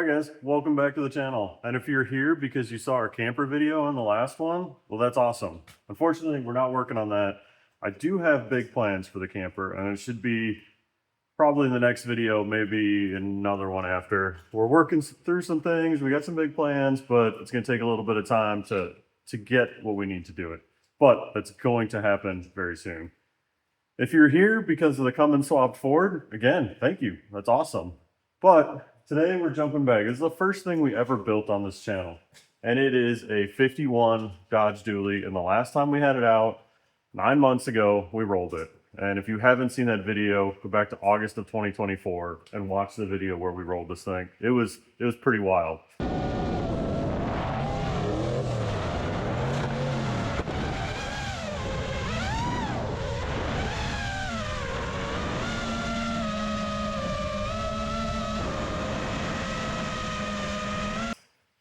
Alright guys, welcome back to the channel. And if you're here because you saw our camper video on the last one, well that's awesome. Unfortunately, we're not working on that. I do have big plans for the camper and it should be probably in the next video, maybe another one after. We're working through some things, we got some big plans, but it's gonna take a little bit of time to get what we need to do it. But that's going to happen very soon. If you're here because of the Cummins swapped Ford, again, thank you, that's awesome. But today we're jumping back. It's the first thing we ever built on this channel. And it is a 51 Dodge Dually. And the last time we had it out, 9 months ago, we rolled it. And if you haven't seen that video, go back to August of 2024 and watch the video where we rolled this thing. It was pretty wild.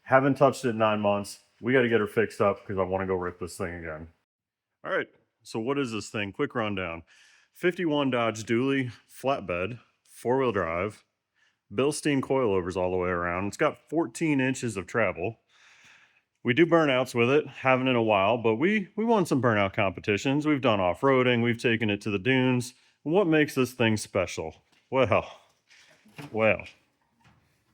Haven't touched it in 9 months. We got to get her fixed up because I want to go rip this thing again. All right, so what is this thing? Quick rundown. 51 Dodge Dually, flatbed, 4-wheel drive, Bilstein coilovers all the way around. It's got 14 inches of travel. We do burnouts with it, haven't in a while, but we won some burnout competitions. We've done off-roading, we've taken it to the dunes. What makes this thing special? Well,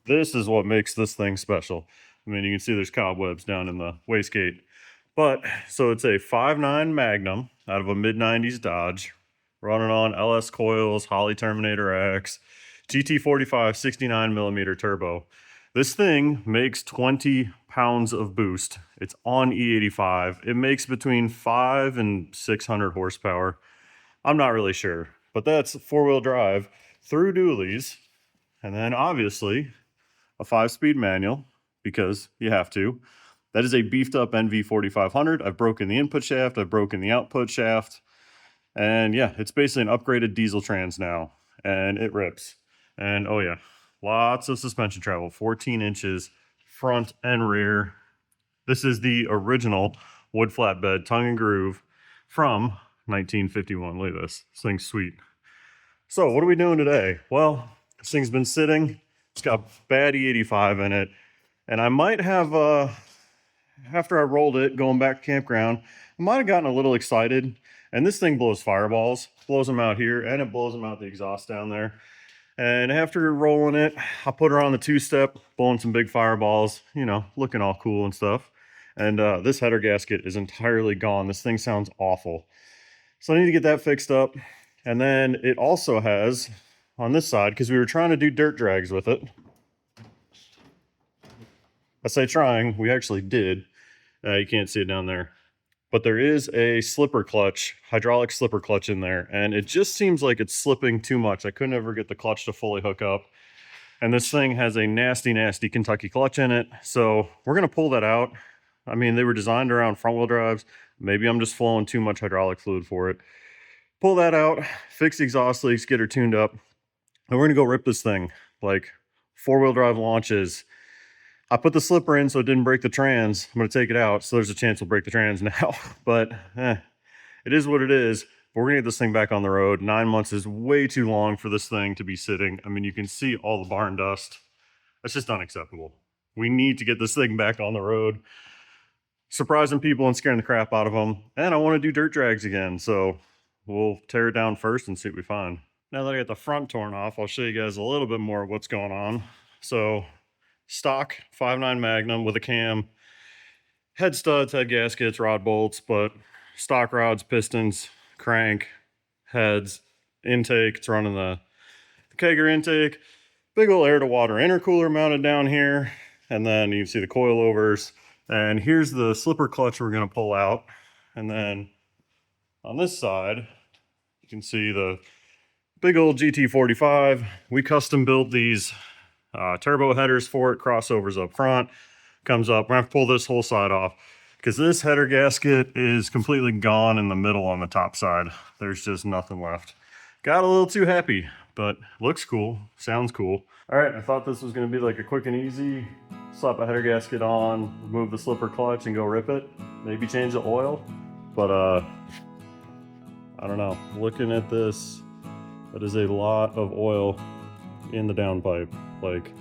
this is what makes this thing special. I mean, you can see there's cobwebs down in the wastegate. But, so it's a 5.9 Magnum out of a mid-90s Dodge, running on LS coils, Holley Terminator X, GT45 69mm turbo. This thing makes 20 pounds of boost. It's on E85. It makes between 5 and 600 horsepower. I'm not really sure, but that's 4-wheel drive through dualies. And then obviously a 5-speed manual, because you have to. That is a beefed up NV4500. I've broken the input shaft, I've broken the output shaft. And yeah, it's basically an upgraded diesel trans now. And it rips. And oh yeah, lots of suspension travel, 14 inches front and rear. This is the original wood flatbed tongue and groove from 1951. Look at this. This thing's sweet. So what are we doing today? Well, this thing's been sitting. It's got bad E85 in it. And I might have, after I rolled it, going back to campground, I might have gotten a little excited. And this thing blows fireballs, blows them out here, and it blows them out the exhaust down there. And after rolling it, I put her on the 2-step, blowing some big fireballs, you know, looking all cool and stuff. And this header gasket is entirely gone. This thing sounds awful. So I need to get that fixed up. And then it also has, on this side, because we were trying to do dirt drags with it. I say trying, we actually did. You can't see it down there. But there is a slipper clutch, hydraulic slipper clutch in there, and it just seems like it's slipping too much. I couldn't ever get the clutch to fully hook up. And this thing has a nasty, nasty Kentucky clutch in it. So we're gonna pull that out. I mean, they were designed around front wheel drives. Maybe I'm just flowing too much hydraulic fluid for it. Pull that out, fix the exhaust leaks, get her tuned up. And we're gonna go rip this thing. Like 4-wheel drive launches. I put the slipper in so it didn't break the trans. I'm going to take it out, so there's a chance we'll break the trans now. But it is what it is. We're going to get this thing back on the road. 9 months is way too long for this thing to be sitting. I mean, you can see all the barn dust. That's just unacceptable. We need to get this thing back on the road, surprising people and scaring the crap out of them. And I want to do dirt drags again, so we'll tear it down first and see what we find. Now that I got the front torn off, I'll show you guys a little bit more of what's going on. So, stock 5.9 Magnum with a cam, head studs, head gaskets, rod bolts, but stock rods, pistons, crank, heads, intake. It's running the Kager intake, big old air to water intercooler mounted down here, and then you can see the coilovers. And here's the slipper clutch we're going to pull out. And then on this side, you can see the big old GT45. We custom built these turbo headers for it, crossovers up front, comes up. We're gonna have to pull this whole side off because this header gasket is completely gone in the middle on the top side. There's just nothing left. Got a little too happy, but looks cool, sounds cool. All right, I thought this was gonna be like a quick and easy, slap a header gasket on, remove the slipper clutch and go rip it. Maybe change the oil, but I don't know. Looking at this, that is a lot of oil in the downpipe. Like,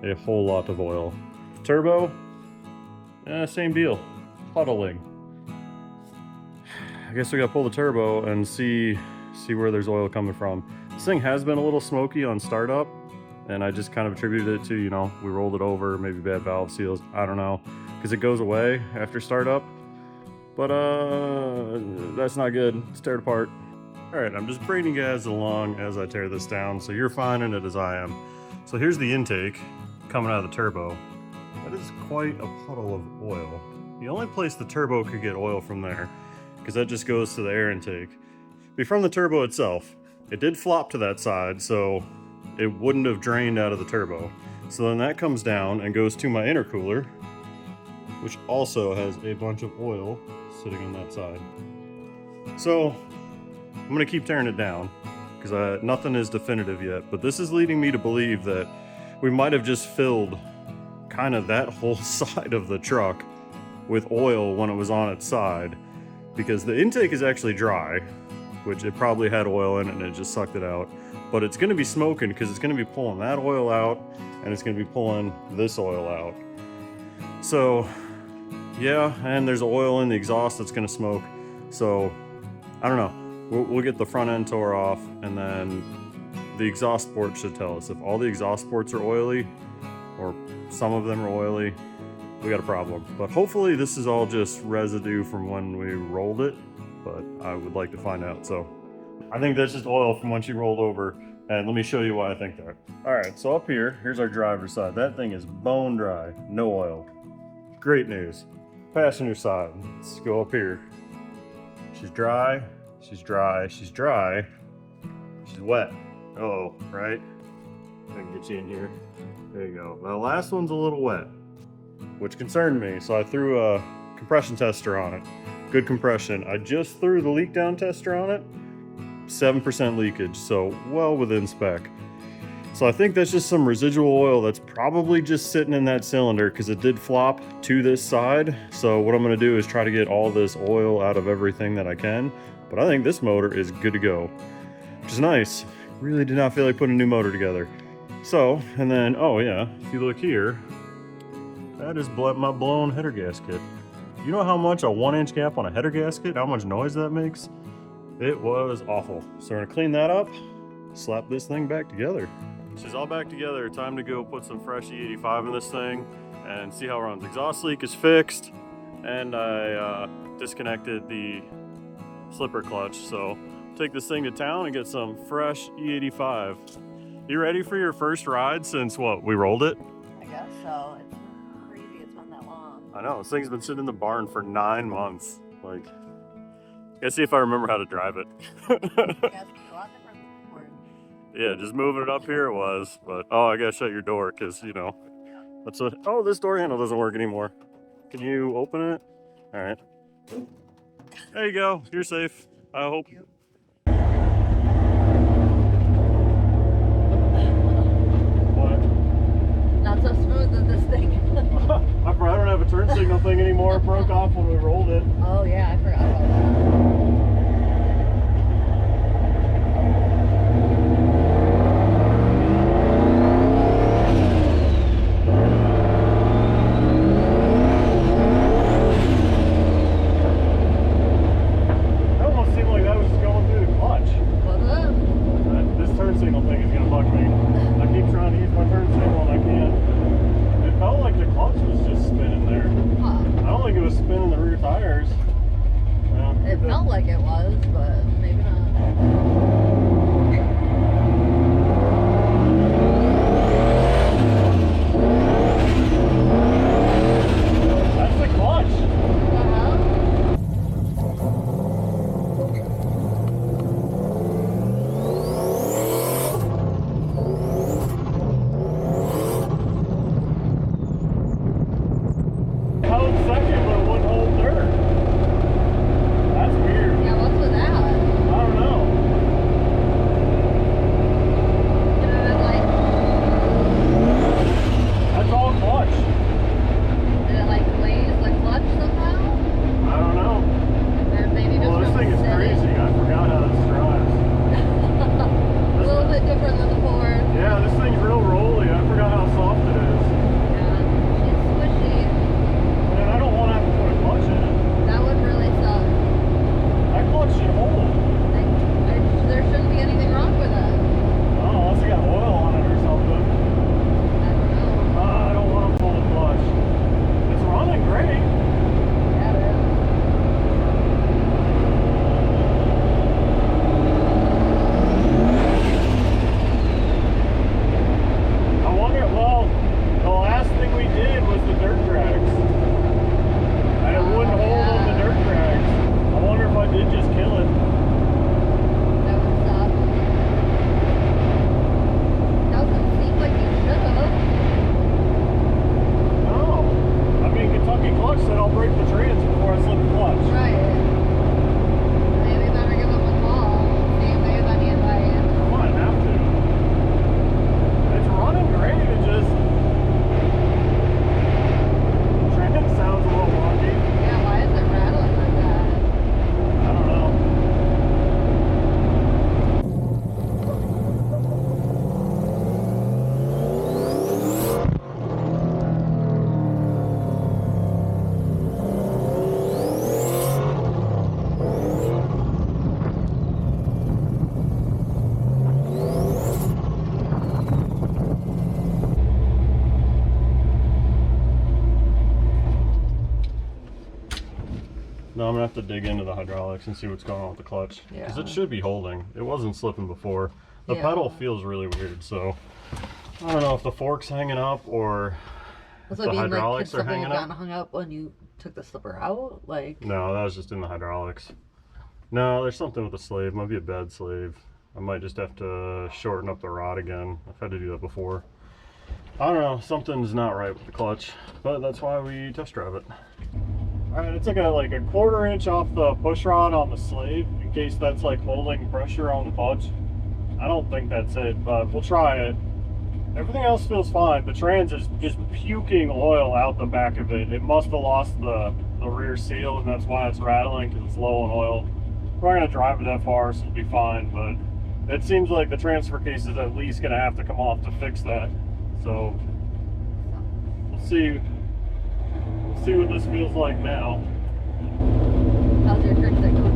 a whole lot of oil. Turbo, same deal, puddling. I guess we gotta pull the turbo and see where there's oil coming from. This thing has been a little smoky on startup, and I just kind of attributed it to, you know, we rolled it over, maybe bad valve seals, I don't know, because it goes away after startup. But that's not good. It's teared apart. All right, I'm just bringing you guys along as I tear this down, so you're finding it as I am. So here's the intake coming out of the turbo. That is quite a puddle of oil. The only place the turbo could get oil from there, because that just goes to the air intake, be from the turbo itself. It did flop to that side, so it wouldn't have drained out of the turbo. So then that comes down and goes to my intercooler, which also has a bunch of oil sitting on that side. So I'm gonna keep tearing it down because nothing is definitive yet, but this is leading me to believe that we might have just filled kind of that whole side of the truck with oil when it was on its side, because the intake is actually dry, which it probably had oil in it and it just sucked it out. But it's gonna be smoking because it's gonna be pulling that oil out and it's gonna be pulling this oil out. So yeah, and there's oil in the exhaust that's gonna smoke. So I don't know. We'll get the front end tore off, and then the exhaust port should tell us. If all the exhaust ports are oily, or some of them are oily, we got a problem. But hopefully this is all just residue from when we rolled it, but I would like to find out. So I think that's just oil from when she rolled over, and let me show you why I think that. All right, so up here, here's our driver's side. That thing is bone dry, no oil. Great news. Passenger side, let's go up here. She's dry. She's dry, she's dry, she's wet. Oh, right? I can get you in here. There you go. The last one's a little wet, which concerned me, so I threw a compression tester on it. Good compression. I just threw the leak down tester on it. 7% leakage, so well within spec. So I think that's just some residual oil that's probably just sitting in that cylinder because it did flop to this side. So what I'm gonna do is try to get all this oil out of everything that I can. But I think this motor is good to go, which is nice. Really did not feel like putting a new motor together. So, and then, oh yeah, if you look here, that is my blown header gasket. You know how much a 1-inch gap on a header gasket, how much noise that makes? It was awful. So we're gonna clean that up, slap this thing back together. She's all back together. Time to go put some fresh E85 in this thing and see how it runs. Exhaust leak is fixed, and I disconnected the slipper clutch, so take this thing to town and get some fresh E85. You ready for your first ride since what, we rolled it? I guess so. It's crazy it's been that long. I know, this thing's been sitting in the barn for 9 months. Like, gotta see if I remember how to drive it. Yeah, it's a lot different than before. Yeah, just moving it up here it was, but oh, I gotta shut your door because, you know, that's what, oh, this door handle doesn't work anymore. Can you open it? All right. There you go. You're safe. I hope. What? Not so smooth as this thing. I don't have a turn signal thing anymore. It broke off when we rolled it. Oh yeah, I forgot about that. Spinning the rear tires. It felt like it was, but maybe not. That's the clutch. Held second, but it wouldn't hold third. That's weird. Yeah, what's with that? I don't know. have to dig into the hydraulics and see what's going on with the clutch. Because Yeah. it should be holding. It wasn't slipping before. The Yeah. pedal feels really weird, so I don't know if the fork's hanging up or That's the what I mean, hydraulics like, are could something hanging have up. gotten hung up when you took the slipper out? Like, No, that was just in the hydraulics. No, there's something with the slave. Might be a bad slave. I might just have to shorten up the rod again. I've had to do that before. I don't know. Something's not right with the clutch, but that's why we test drive it. All right, I took like a 1/4 inch off the push rod on the slave in case that's like holding pressure on the clutch. I don't think that's it, but we'll try it. Everything else feels fine. The trans is just puking oil out the back of it. It must have lost the rear seal, and that's why it's rattling, because it's low on oil. We're not going to drive it that far, so it'll be fine, but it seems like the transfer case is at least going to have to come off to fix that. So we'll see. We'll see what this feels like now. how's your turn signal?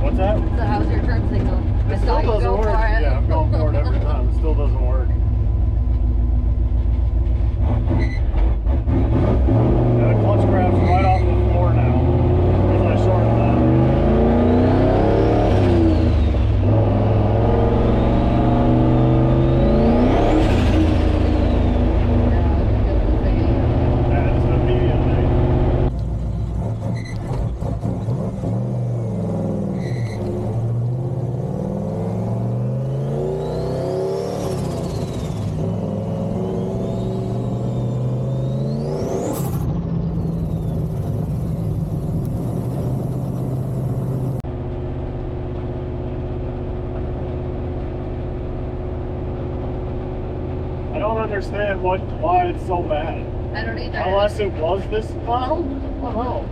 What's that? So how's your turn signal? It I still saw you doesn't go work. for it. Yeah, I'm going for it every time. It still doesn't work. Yeah, the clutch grab's right off the floor now because I shortened that. Yeah, just immediately. I don't understand why it's so bad. I don't either. Unless it was this model? I don't know.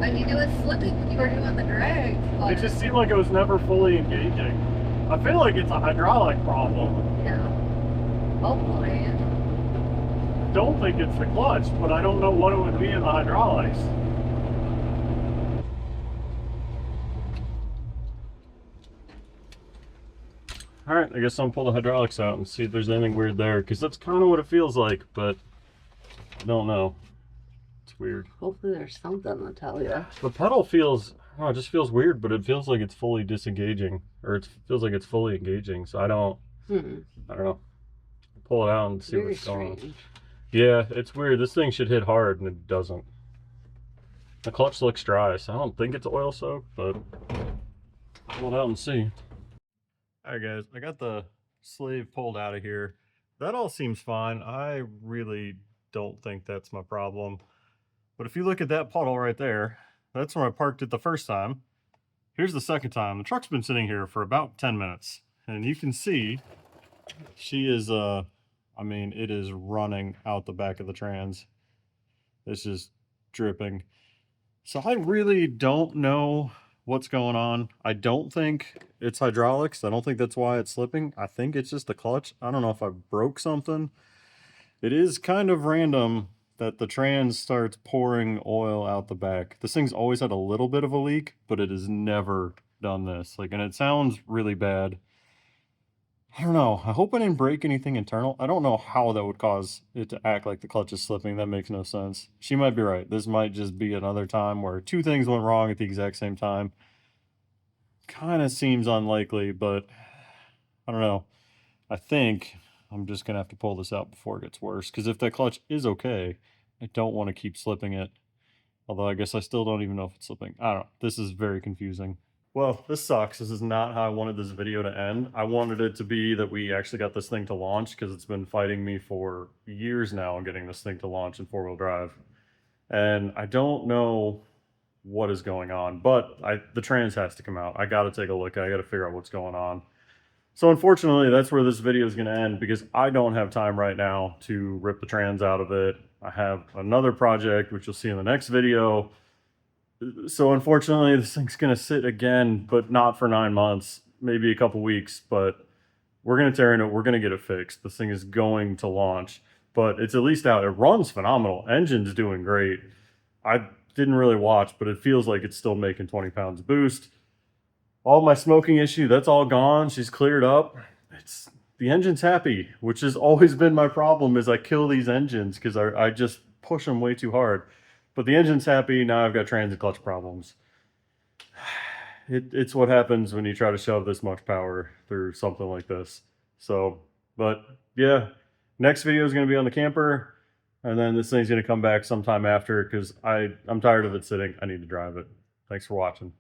I mean, it was slipping when you were doing the drag. But, It just seemed like it was never fully engaging. I feel like it's a hydraulic problem. yeah. Hopefully. Don't think it's the clutch, but I don't know what it would be in the hydraulics. All right, I guess I'll pull the hydraulics out and see if there's anything weird there, because that's kind of what it feels like, but I don't know. It's weird. Hopefully there's something to tell you. The pedal feels, oh, it just feels weird, but it feels like it's fully disengaging, or it feels like it's fully engaging, so I don't know. Pull it out and see Very what's going on. strange. Yeah, it's weird. This thing should hit hard, and it doesn't. The clutch looks dry, so I don't think it's oil soaked, but pull it out and see. All right, guys, I got the sleeve pulled out of here. That all seems fine. I really don't think that's my problem. But if you look at that puddle right there, that's where I parked it the first time. Here's the second time. The truck's been sitting here for about 10 minutes. And you can see she is, I mean, it is running out the back of the trans. It's just dripping. So I really don't know what's going on. I don't think it's hydraulics. I don't think that's why it's slipping. I think it's just the clutch. I don't know if I broke something. It is kind of random that the trans starts pouring oil out the back. This thing's always had a little bit of a leak, but it has never done this. Like, and it sounds really bad. I don't know. I hope I didn't break anything internal. I don't know how that would cause it to act like the clutch is slipping. That makes no sense. She might be right. This might just be another time where two things went wrong at the exact same time. Kind of seems unlikely, but I don't know. I think I'm just going to have to pull this out before it gets worse. Because if that clutch is okay, I don't want to keep slipping it. Although I guess I still don't even know if it's slipping. I don't know. This is very confusing. Well, this sucks. This is not how I wanted this video to end. I wanted it to be that we actually got this thing to launch, because it's been fighting me for years now on getting this thing to launch in four-wheel drive. And I don't know what is going on, but the trans has to come out. I got to take a look. I got to figure out what's going on. So unfortunately, that's where this video is going to end, because I don't have time right now to rip the trans out of it. I have another project, which you'll see in the next video. So unfortunately, this thing's going to sit again, but not for 9 months, maybe a couple weeks, but we're going to tear into it. We're going to get it fixed. This thing is going to launch, but it's at least out. It runs phenomenal. Engine's doing great. I didn't really watch, but it feels like it's still making 20 pounds boost. All my smoking issue, that's all gone. She's cleared up. The engine's happy, which has always been my problem, is I kill these engines because I just push them way too hard. But the engine's happy. Now I've got transit clutch problems. It's what happens when you try to shove this much power through something like this. So, but yeah, next video is going to be on the camper, and then this thing's going to come back sometime after because I'm tired of it sitting. I need to drive it. Thanks for watching.